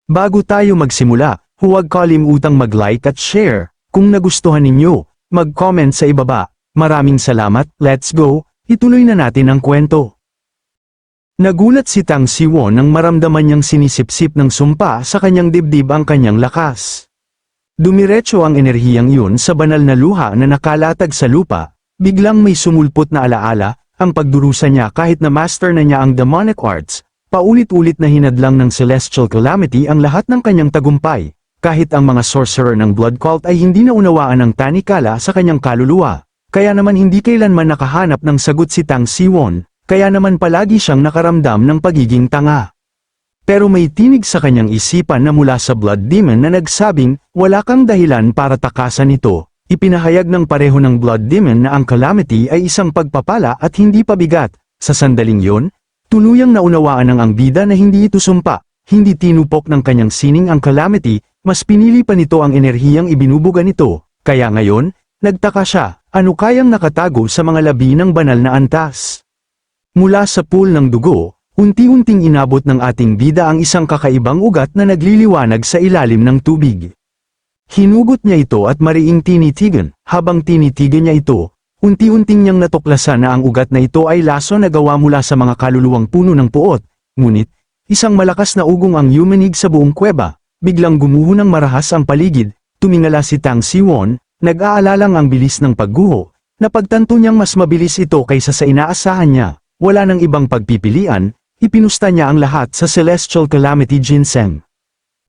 Bago tayo magsimula, huwag kalimutang mag-like at share. Kung nagustuhan ninyo, mag-comment sa ibaba. Maraming salamat, let's go, ituloy na natin ang kwento. Nagulat si Tang Siwon nang maramdaman niyang sinisipsip ng sumpa sa kanyang dibdib ang kanyang lakas. Dumiretso ang enerhiyang yun sa banal na luha na nakalatag sa lupa, biglang may sumulpot na alaala, ang pagdurusa niya kahit na master na niya ang demonic arts, paulit-ulit na hinadlang ng celestial calamity ang lahat ng kanyang tagumpay, kahit ang mga sorcerer ng blood cult ay hindi naunawaan ang tanikala sa kanyang kaluluwa, kaya naman hindi kailanman nakahanap ng sagot si Tang Siwon, kaya naman palagi siyang nakaramdam ng pagiging tanga. Pero may tinig sa kanyang isipan na mula sa blood demon na nagsabing, wala kang dahilan para takasan ito. Ipinahayag ng pareho ng blood demon na ang calamity ay isang pagpapala at hindi pabigat. Sa sandaling yon, tuluyang naunawaan ng ang bida na hindi ito sumpa, hindi tinupok ng kanyang sining ang calamity, mas pinili pa nito ang enerhiyang ibinubuga nito. Kaya ngayon, nagtaka siya, ano kayang nakatago sa mga labi ng banal na antas? Mula sa pool ng dugo, unti-unting inabot ng ating bida ang isang kakaibang ugat na nagliliwanag sa ilalim ng tubig. Hinugot niya ito at mariing tinitigan, habang tinitigan niya ito, unti-unting niyang natuklasan na ang ugat na ito ay laso na gawa mula sa mga kaluluwang puno ng puot, ngunit, isang malakas na ugong ang yumanig sa buong kuweba, biglang gumuho ng marahas ang paligid, tumingala si Tang Siwon, nag-aalalang ang bilis ng pagguho, napagtanto niyang mas mabilis ito kaysa sa inaasahan niya, wala nang ibang pagpipilian, ipinusta niya ang lahat sa Celestial Calamity Ginseng.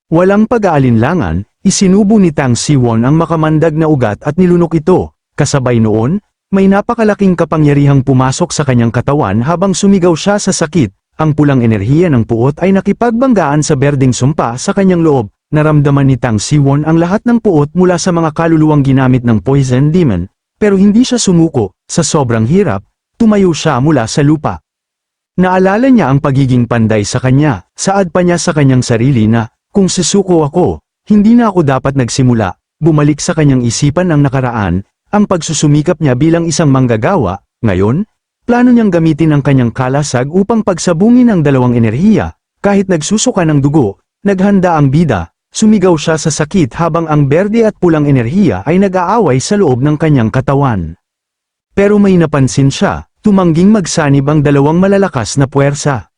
Walang pag-aalinlangan, isinubo ni Tang Siwon ang makamandag na ugat at nilunok ito, kasabay noon, may napakalaking kapangyarihang pumasok sa kanyang katawan habang sumigaw siya sa sakit, ang pulang enerhiya ng puot ay nakipagbanggaan sa berdeng sumpa sa kanyang loob, naramdaman ni Tang Siwon ang lahat ng puot mula sa mga kaluluwang ginamit ng poison demon, pero hindi siya sumuko, sa sobrang hirap, tumayo siya mula sa lupa. Naalala niya ang pagiging panday sa kanya, saad pa niya sa kanyang sarili na, kung susuko ako, hindi na ako dapat nagsimula, bumalik sa kanyang isipan ang nakaraan, ang pagsusumikap niya bilang isang manggagawa, ngayon, plano niyang gamitin ang kanyang kalasag upang pagsabungin ang dalawang enerhiya, kahit nagsusuka ng dugo, naghanda ang bida, sumigaw siya sa sakit habang ang berde at pulang enerhiya ay nag-aaway sa loob ng kanyang katawan. Pero may napansin siya, tumangging magsanib ang dalawang malalakas na puwersa.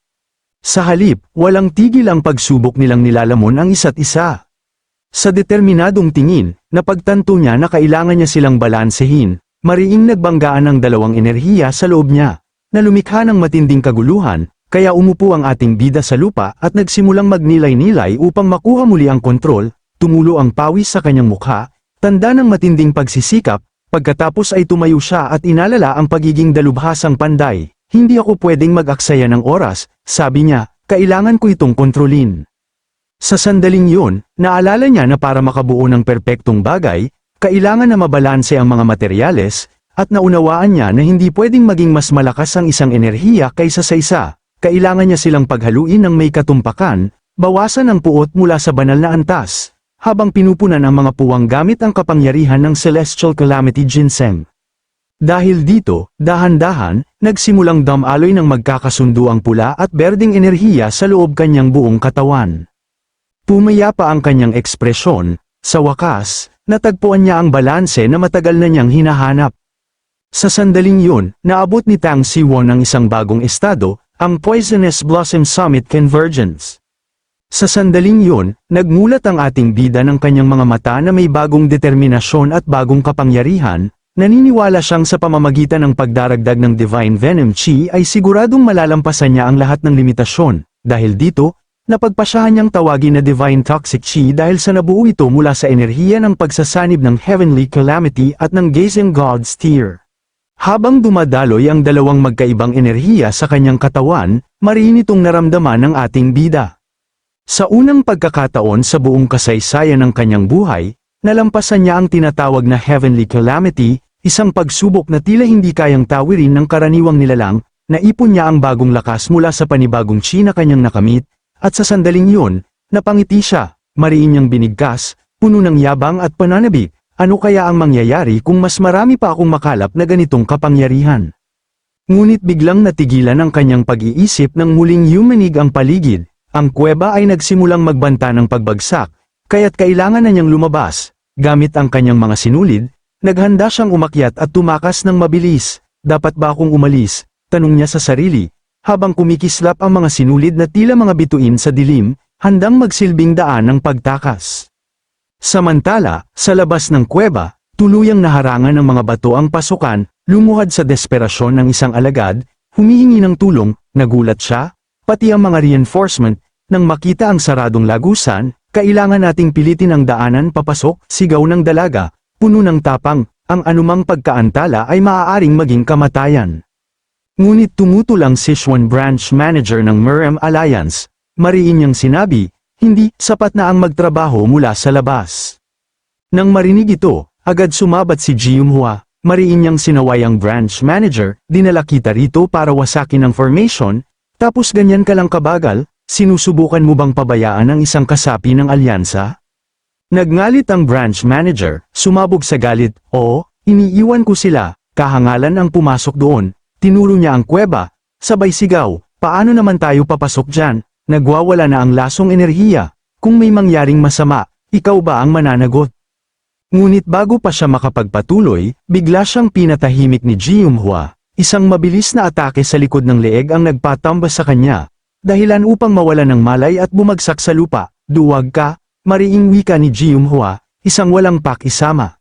Sa halip, walang tigil ang pagsubok nilang nilalamon ang isa't isa. Sa determinadong tingin, napagtanto niya na kailangan niya silang balansehin, mariing nagbanggaan ang dalawang enerhiya sa loob niya, na lumikha ng matinding kaguluhan, kaya umupo ang ating bida sa lupa at nagsimulang magnilay-nilay upang makuha muli ang kontrol, tumulo ang pawis sa kanyang mukha, tanda ng matinding pagsisikap, pagkatapos ay tumayo siya at inalala ang pagiging dalubhasang panday. Hindi ako pwedeng mag-aksaya ng oras, sabi niya, kailangan ko itong kontrolin. Sa sandaling yun, naalala niya na para makabuo ng perpektong bagay, kailangan na mabalanse ang mga materyales, at naunawaan niya na hindi pwedeng maging mas malakas ang isang enerhiya kaysa sa isa, kailangan niya silang paghaluin ng may katumpakan, bawasan ang puot mula sa banal na antas, habang pinupunan ang mga puwang gamit ang kapangyarihan ng Celestial Calamity Ginseng. Dahil dito, dahan-dahan, nagsimulang damaloy ng magkakasundo ang pula at berdeng enerhiya sa loob kanyang buong katawan. Pumayapa ang kanyang ekspresyon, sa wakas, natagpuan niya ang balanse na matagal na niyang hinahanap. Sa sandaling yun, naabot ni Tang Siwon ang isang bagong estado, ang Poisonous Blossom Summit Convergence. Sa sandaling yun, nagmulat ang ating bida ng kanyang mga mata na may bagong determinasyon at bagong kapangyarihan. Naniniwala siyang sa pamamagitan ng pagdaragdag ng Divine Venom Chi ay siguradong malalampasan niya ang lahat ng limitasyon. Dahil dito, napagpasyahan niyang tawagin na Divine Toxic Chi dahil sa nabuo ito mula sa enerhiya ng pagsasanib ng Heavenly Calamity at ng Gazing God's Tear. Habang dumadaloy ang dalawang magkaibang enerhiya sa kanyang katawan, mariin itong naramdaman ng ating bida. Sa unang pagkakataon sa buong kasaysayan ng kanyang buhay, nalampasan niya ang tinatawag na Heavenly Calamity, isang pagsubok na tila hindi kayang tawirin ng karaniwang nilalang, naipon niya ang bagong lakas mula sa panibagong chi na kanyang nakamit, at sa sandaling yun, napangiti siya, mariin niyang binigkas, puno ng yabang at pananabik, ano kaya ang mangyayari kung mas marami pa akong makalap na ganitong kapangyarihan? Ngunit biglang natigilan ang kanyang pag-iisip nang muling yumanig ang paligid, ang kuweba ay nagsimulang magbanta ng pagbagsak, kaya't kailangan na niyang lumabas. Gamit ang kanyang mga sinulid, naghanda siyang umakyat at tumakas ng mabilis. Dapat ba akong umalis? Tanong niya sa sarili, habang kumikislap ang mga sinulid na tila mga bituin sa dilim, handang magsilbing daan ng pagtakas. Samantala, sa labas ng kuweba, tuluyang naharangan ng mga bato ang pasukan, lumuhad sa desperasyon ng isang alagad, humihingi ng tulong, nagulat siya, pati ang mga reinforcement, nang makita ang saradong lagusan, kailangan nating pilitin ang daanan papasok, sigaw ng dalaga, puno ng tapang, ang anumang pagkaantala ay maaaring maging kamatayan. Ngunit tumutulang si Sichuan branch manager ng Merem Alliance, mariin niyang sinabi, hindi sapat na ang magtrabaho mula sa labas. Nang marinig ito, agad sumabat si Jiumhua, mariin niyang sinaway ang branch manager, dinala kita rito para wasakin ang formation, tapos ganyan ka lang kabagal, sinusubukan mo bang pabayaan ang isang kasapi ng alyansa? Nagngalit ang branch manager, sumabog sa galit, oo, iniiwan ko sila, kahangalan ang pumasok doon, tinuro niya ang kuweba, sabay sigaw, paano naman tayo papasok dyan, nagwawala na ang lasong enerhiya, kung may mangyaring masama, ikaw ba ang mananagot? Ngunit bago pa siya makapagpatuloy, bigla siyang pinatahimik ni Jiumhua, isang mabilis na atake sa likod ng leeg ang nagpatambas sa kanya, dahilan upang mawala ng malay at bumagsak sa lupa, duwag ka, mariing wika ni Jiumhua, isang walang pakisama.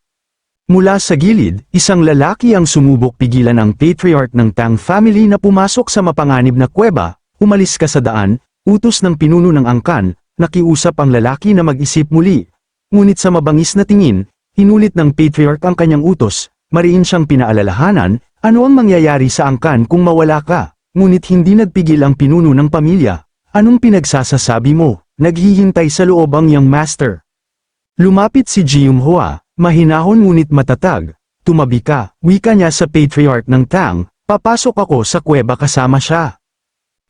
Mula sa gilid, isang lalaki ang sumubok pigilan ang patriarch ng Tang family na pumasok sa mapanganib na kuweba, umalis ka sa daan, utos ng pinuno ng angkan, nakiusap ang lalaki na mag-isip muli. Ngunit sa mabangis na tingin, hinulit ng patriarch ang kanyang utos, mariin siyang pinaalalahanan, ano ang mangyayari sa angkan kung mawala ka, ngunit hindi nagpigil ang pinuno ng pamilya. Anong pinagsasasabi mo? Naghihintay sa loob ang young master. Lumapit si Jiumhua, mahinahon ngunit matatag. Tumabi ka, wika niya sa patriarch ng Tang, papasok ako sa kuweba kasama siya.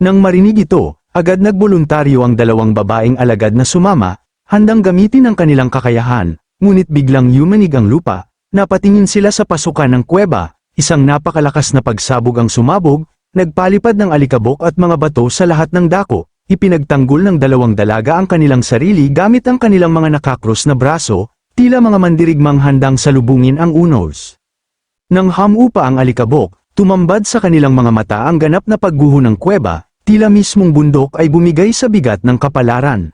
Nang marinig ito, agad nagboluntaryo ang dalawang babaeng alagad na sumama, handang gamitin ang kanilang kakayahan, ngunit biglang yumanig ang lupa, napatingin sila sa pasukan ng kuweba, isang napakalakas na pagsabog ang sumabog, nagpalipad ng alikabok at mga bato sa lahat ng dako. Ipinagtanggol ng dalawang dalaga ang kanilang sarili gamit ang kanilang mga nakakros na braso, tila mga mandirigmang handang salubungin ang unos. Nang hamupa ang alikabok, tumambad sa kanilang mga mata ang ganap na pagguho ng kuweba, tila mismong bundok ay bumigay sa bigat ng kapalaran.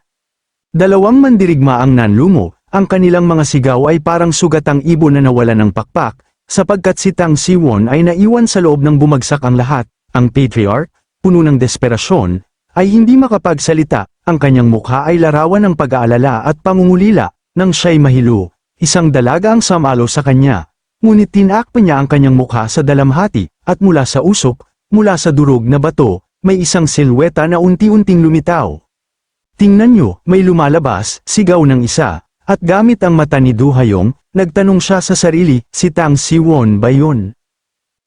Dalawang mandirigma ang nanlumo, ang kanilang mga sigaw ay parang sugatang ibon na nawala ng pakpak, sapagkat si Tang Siwon ay naiwan sa loob ng bumagsak ang lahat. Ang patriarch, puno ng desperasyon, ay hindi makapagsalita, ang kanyang mukha ay larawan ng pag-aalala at pangungulila, nang siya'y mahilo, isang dalaga ang samalo sa kanya, ngunit tinakpa niya ang kanyang mukha sa dalamhati, at mula sa usok, mula sa durog na bato, may isang silweta na unti-unting lumitaw. Tingnan niyo, may lumalabas, sigaw ng isa, at gamit ang mata ni Du Hayong, nagtanong siya sa sarili, si Tang Siwon ba yun?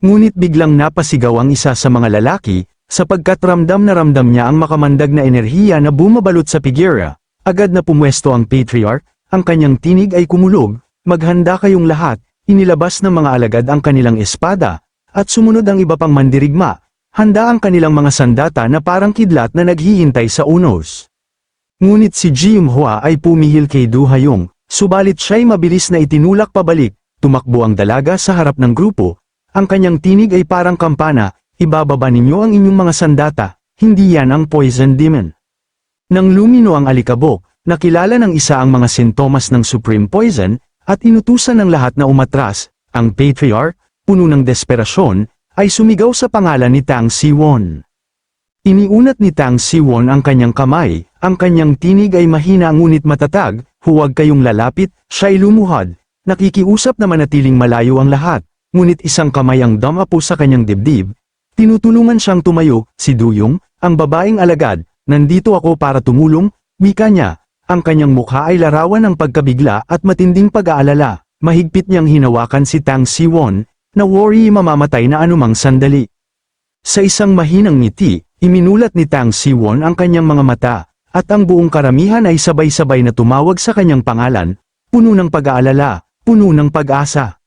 Ngunit biglang napasigaw ang isa sa mga lalaki, sapagkat ramdam niya ang makamandag na enerhiya na bumabalot sa figura, agad na pumwesto ang patriarch, ang kanyang tinig ay kumulog, maghanda kayong lahat, inilabas ng mga alagad ang kanilang espada, at sumunod ang iba pang mandirigma, handa ang kanilang mga sandata na parang kidlat na naghihintay sa unos. Ngunit si Jiumhua ay pumihil kay Du Hayong, subalit siya'y mabilis na itinulak pabalik, tumakbo ang dalaga sa harap ng grupo, ang kanyang tinig ay parang kampana, ibababa ninyo ang inyong mga sandata, hindi yan ang poison demon. Nang lumino ang alikabok, nakilala ng isa ang mga sintomas ng supreme poison, at inutusan ng lahat na umatras, ang patriarch, puno ng desperasyon, ay sumigaw sa pangalan ni Tang Siwon. Iniunat ni Tang Siwon ang kanyang kamay, ang kanyang tinig ay mahina ngunit matatag, huwag kayong lalapit, siya'y lumuhad, nakikiusap na manatiling malayo ang lahat, ngunit isang kamay ang damapo sa kanyang dibdib. Tinutulungan siyang tumayo, si Duyong, ang babaeng alagad, nandito ako para tumulong, wika niya, ang kanyang mukha ay larawan ng pagkabigla at matinding pag-aalala, mahigpit niyang hinawakan si Tang Siwon, na worry mamamatay na anumang sandali. Sa isang mahinang ngiti, iminulat ni Tang Siwon ang kanyang mga mata, at ang buong karamihan ay sabay-sabay na tumawag sa kanyang pangalan, puno ng pag-aalala, puno ng pag-asa.